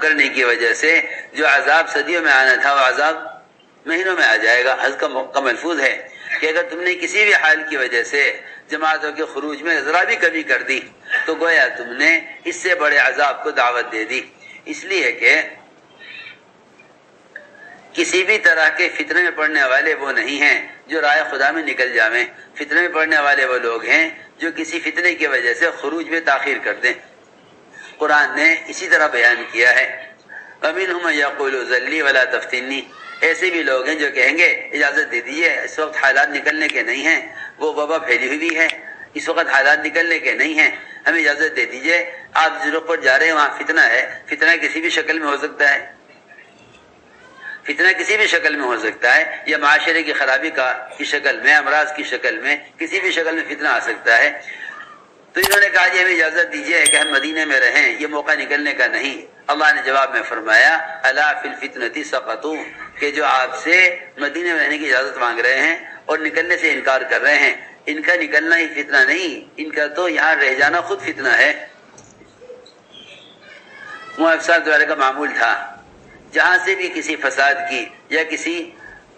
کرنے کی وجہ سے جو عذاب صدیوں میں آنا تھا وہ عذاب مہینوں میں آ جائے گا۔ حدیث کا ملفوظ ہے کہ اگر تم نے کسی بھی حال کی وجہ سے جماعتوں کے خروج میں ذرا بھی کمی کر دی تو گویا تم نے اس سے بڑے عذاب کو دعوت دے دی۔ اس لیے کہ کسی بھی طرح کے فتنے میں پڑنے والے وہ نہیں ہیں جو رائے خدا میں نکل جاویں، فتنے میں پڑنے والے وہ لوگ ہیں جو کسی فتنے کی وجہ سے خروج میں تاخیر کر دیں۔ قرآن نے اسی طرح بیان کیا ہے، وَمِنْهُمْ مَن يَقُولُ ذَلِّي وَلَا تَفْتِنِّي، ایسے بھی لوگ ہیں جو کہیں گے اجازت دے دیجئے، اس وقت حالات نکلنے کے نہیں ہیں، وہ وبا پھیلی ہوئی ہے، اس وقت حالات نکلنے کے نہیں ہیں، ہمیں اجازت دے دیجئے، آپ جس رخ پر جا رہے ہیں وہاں فتنہ ہے، فتنہ کسی بھی شکل میں ہو سکتا ہے، فتنہ کسی بھی شکل میں ہو سکتا ہے، یا معاشرے کی خرابی کی شکل میں، امراض کی شکل میں، کسی بھی شکل میں فتنہ آ سکتا ہے۔ تو انہوں نے کہا جی ہمیں اجازت دیجیے کہ ہم مدینے میں رہیں، یہ موقع نکلنے کا نہیں۔ اللہ نے جواب میں فرمایا الا فی الفتنۃ سقطوا، کہ جو آپ سے مدینے میں رہنے کی اجازت مانگ رہے ہیں اور نکلنے سے انکار کر رہے ہیں، ان کا نکلنا ہی فتنہ نہیں، ان کا تو یہاں رہ جانا خود فتنہ ہے۔ وہ افساد دوارے کا معمول تھا، جہاں سے بھی کسی فساد کی یا کسی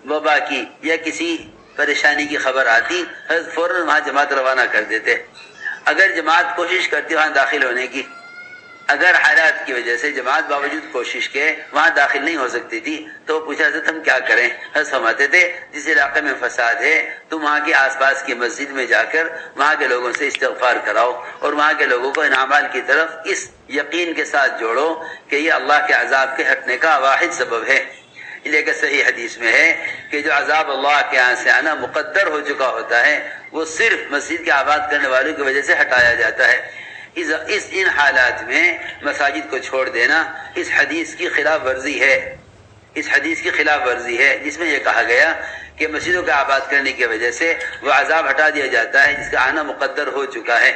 وبا کی یا کسی پریشانی کی خبر آتی، حضرت فوراً وہاں جماعت روانہ کر دیتے۔ اگر جماعت کوشش کرتی وہاں داخل ہونے کی، اگر حالات کی وجہ سے جماعت باوجود کوشش کے وہاں داخل نہیں ہو سکتی تھی تو وہ پوچھا حضرت ہم کیا کریں؟ حضرت فرماتے تھے جس علاقے میں فساد ہے تم وہاں کے آس پاس کی مسجد میں جا کر وہاں کے لوگوں سے استغفار کراؤ اور وہاں کے لوگوں کو ان اعمال کی طرف اس یقین کے ساتھ جوڑو کہ یہ اللہ کے عذاب کے ہٹنے کا واحد سبب ہے۔ لیکن صحیح حدیث میں ہے کہ جو عذاب اللہ کے یہاں سے آنا مقدر ہو چکا ہوتا ہے وہ صرف مسجد کے آباد کرنے والوں کی وجہ سے ہٹایا جاتا ہے۔ ان حالات میں مساجد کو چھوڑ دینا اس حدیث کی خلاف ورزی ہے، اس حدیث کی خلاف ورزی ہے جس میں یہ کہا گیا کہ مسجدوں کا آباد کرنے کی وجہ سے وہ عذاب ہٹا دیا جاتا ہے جس کا آنا مقدر ہو چکا ہے۔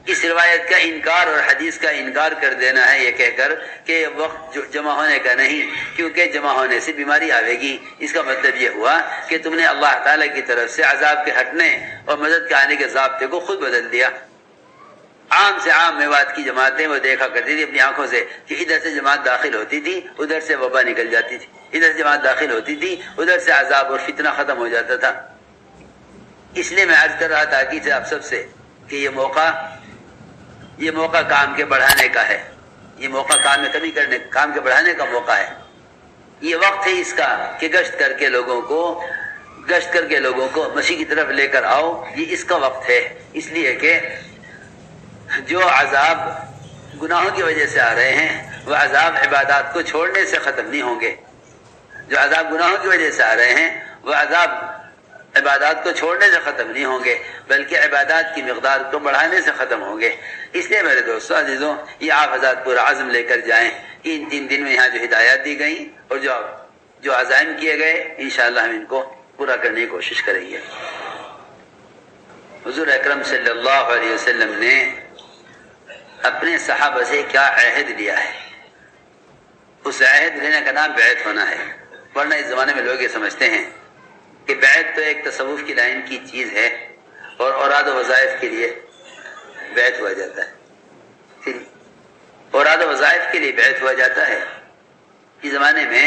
اس روایت کا انکار اور حدیث کا انکار کر دینا ہے یہ کہہ کر کہ وقت جمع ہونے کا نہیں، کیونکہ جمع ہونے سے بیماری آئے گی۔ اس کا مطلب یہ ہوا کہ تم نے اللہ تعالیٰ کی طرف سے عذاب کے ہٹنے اور مدد کے آنے کے ضابطے کو خود بدل دیا۔ عام سے عام میوات کی جماعتیں وہ دیکھا کرتی تھی اپنی آنکھوں سے کہ ادھر سے جماعت داخل ہوتی تھی ادھر سے وبا نکل جاتی تھی، ادھر سے جماعت داخل ہوتی تھی ادھر سے عذاب اور فتنہ ختم ہو جاتا تھا۔ اس لیے میں عرض کر رہا تھا کہ آپ سب سے کہ یہ موقع کام کے بڑھانے کا ہے، یہ موقع کام میں کمی کرنے، کام کے بڑھانے کا موقع ہے۔ یہ وقت ہے اس کا کہ گشت کر کے لوگوں کو مسیح کی طرف لے کر آؤ، یہ اس کا وقت ہے۔ اس لیے کہ جو عذاب گناہوں کی وجہ سے آ رہے ہیں وہ عذاب عبادات کو چھوڑنے سے ختم نہیں ہوں گے، جو عذاب گناہوں کی وجہ سے آ رہے ہیں وہ عذاب عبادات کو چھوڑنے سے ختم نہیں ہوں گے بلکہ عبادات کی مقدار کو بڑھانے سے ختم ہوں گے۔ اس لیے میرے دوستو عزیزوں، یہ آپ حضرات پورا عزم لے کر جائیں کہ ان 3 دن میں یہاں جو ہدایات دی گئیں اور جو عزائم کیے گئے انشاءاللہ ہم ان کو پورا کرنے کی کوشش کریں گے۔ حضور اکرم صلی اللہ علیہ وسلم نے اپنے صحابہ سے کیا عہد لیا ہے، اس عہد لینے کا نام بیعت ہونا ہے۔ ورنہ اس زمانے میں لوگ یہ سمجھتے ہیں کہ بیعت تو ایک تصوف کی لائن کی چیز ہے اور اوراد و وظائف کے لیے بیعت ہوا جاتا ہے، اوراد و وظائف کے لیے بیعت ہوا جاتا ہے۔ اس زمانے میں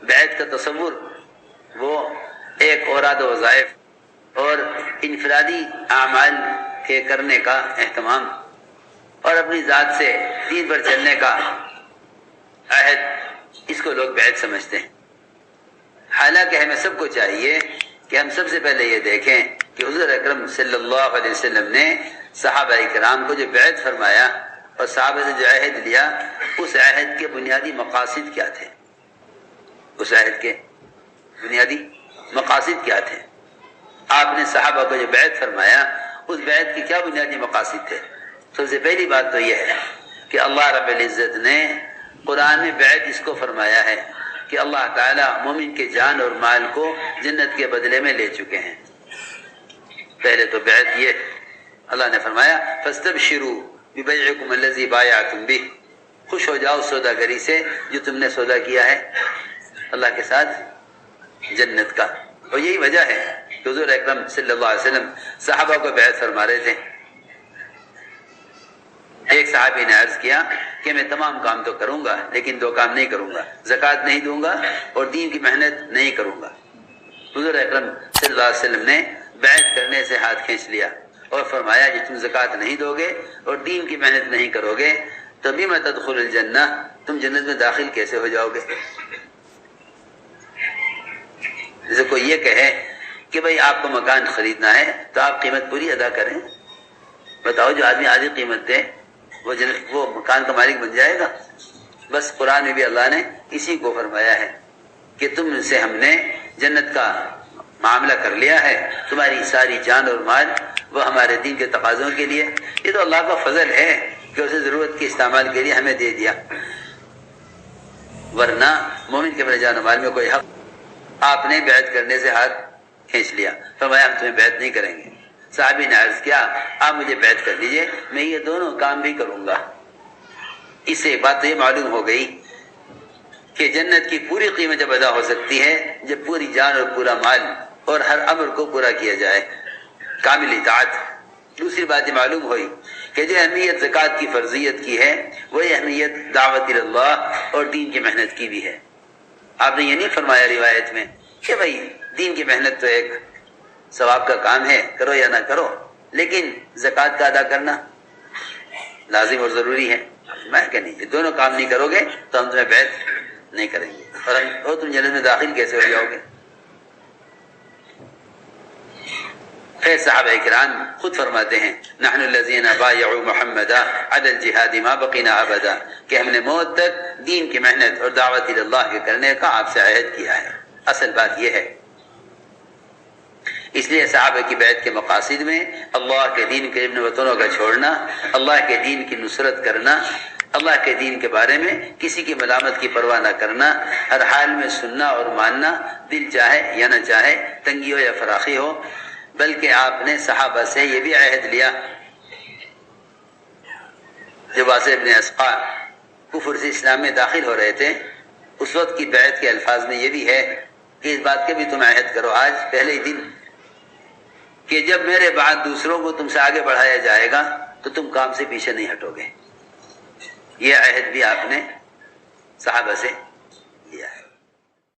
بیعت کا تصور وہ ایک اوراد و وظائف اور انفرادی اعمال کے کرنے کا اہتمام اور اپنی ذات سے دین پر چلنے کا عہد، اس کو لوگ بیعت سمجھتے ہیں۔ حالانکہ ہمیں سب کو چاہیے کہ ہم سب سے پہلے یہ دیکھیں کہ حضور اکرم صلی اللہ علیہ وسلم نے صحابہ کرام کو جو بیعت فرمایا اور صحابہ سے جو عہد لیا، اس عہد کے بنیادی مقاصد کیا تھے، اس عہد کے بنیادی مقاصد کیا تھے۔ آپ نے صحابہ کو جو بیعت فرمایا اس بیعت کے کیا بنیادی مقاصد تھے؟ سب سے پہلی بات تو یہ ہے کہ اللہ رب العزت نے قرآن میں بیعت اس کو فرمایا ہے کہ اللہ تعالیٰ مومن کے جان اور مال کو جنت کے بدلے میں لے چکے ہیں۔ پہلے تو بیعت یہ اللہ نے فرمایا فاستبشروا ببیعکم الذی بایعتم بہ، خوش ہو جاؤ سوداگری سے جو تم نے سودا کیا ہے اللہ کے ساتھ جنت کا۔ اور یہی وجہ ہے کہ حضور اکرم صلی اللہ علیہ وسلم صحابہ کو بیعت فرما رہے تھے۔ ایک صحابی نے عرض کیا کہ میں تمام کام تو کروں گا لیکن دو کام نہیں کروں گا، زکوٰۃ نہیں دوں گا اور دین کی محنت نہیں کروں گا۔ حضور اکرم صلی اللہ علیہ وسلم نے بیعت کرنے سے ہاتھ کھینچ لیا اور فرمایا کہ تم زکوٰۃ نہیں دو گے اور دین کی محنت نہیں کرو گے تو بما تدخل الجنہ، تم جنت میں داخل کیسے ہو جاؤ گے؟ جیسے کوئی یہ کہے کہ بھئی آپ کو مکان خریدنا ہے تو آپ قیمت پوری ادا کریں، بتاؤ جو آدمی آدھی قیمت دے وہ مکان کا مالک بن جائے گا؟ بس قرآن میں بھی اللہ نے اسی کو فرمایا ہے کہ تم سے ہم نے جنت کا معاملہ کر لیا ہے، تمہاری ساری جان اور مال وہ ہمارے دین کے تقاضوں کے لیے۔ یہ تو اللہ کا فضل ہے کہ اسے ضرورت کے استعمال کے لیے ہمیں دے دیا، ورنہ مومن کے اپنے جان و مال میں کوئی حق۔ آپ نے بیعت کرنے سے ہاتھ کھینچ لیا، فرمایا ہم تمہیں بیعت نہیں کریں گے۔ صحابی نے عرض کیا آپ مجھے بیعت کر دیجئے، میں یہ دونوں کام بھی کروں گا۔ اس سے بات تو یہ معلوم ہو گئی کہ جنت کی پوری قیمت جب ادا ہو سکتی ہے جب پوری جان اور پورا مال اور ہر امر کو پورا کیا جائے، کامل اطاعت۔ دوسری بات یہ معلوم ہوئی کہ جو اہمیت زکوٰۃ کی فرضیت کی ہے وہی اہمیت دعوت اللہ اور دین کی محنت کی بھی ہے۔ آپ نے یہ نہیں فرمایا روایت میں کہ بھئی دین کی محنت تو ایک ثواب کا کام ہے، کرو یا نہ کرو، لیکن زکوٰۃ کا ادا کرنا لازم اور ضروری ہے۔ میں کہ نہیں، یہ دونوں کام نہیں کرو گے تو ہم تمہیں بیعت نہیں کریں گے اور تم جنت میں داخل کیسے ہو جاؤ گے؟ پھر صحابہ کرام خود فرماتے ہیں نحن الذین بایعوا محمدا علی الجہاد ما بقینا ابدا، کہ ہم نے موت تک دین کی محنت اور دعوت اللہ کے کرنے کا آپ سے عہد کیا ہے۔ اصل بات یہ ہے، اس لیے صحابہ کی بیعت کے مقاصد میں اللہ کے دین کے ابن وطنوں کا چھوڑنا، اللہ کے دین کی نصرت کرنا، اللہ کے دین کے بارے میں کسی کی ملامت کی پرواہ نہ کرنا، ہر حال میں سننا اور ماننا، دل چاہے یا نہ چاہے، تنگی ہو یا فراخی ہو۔ بلکہ آپ نے صحابہ سے یہ بھی عہد لیا، جب واصل ابن اسقاء کفر سے اسلام میں داخل ہو رہے تھے، اس وقت کی بیعت کے الفاظ میں یہ بھی ہے کہ اس بات کے بھی تم عہد کرو آج پہلے ہی دن کہ جب میرے بعد دوسروں کو تم سے آگے بڑھایا جائے گا تو تم کام سے پیچھے نہیں ہٹو گے۔ یہ عہد بھی آپ نے صحابہ سے لیا ہے۔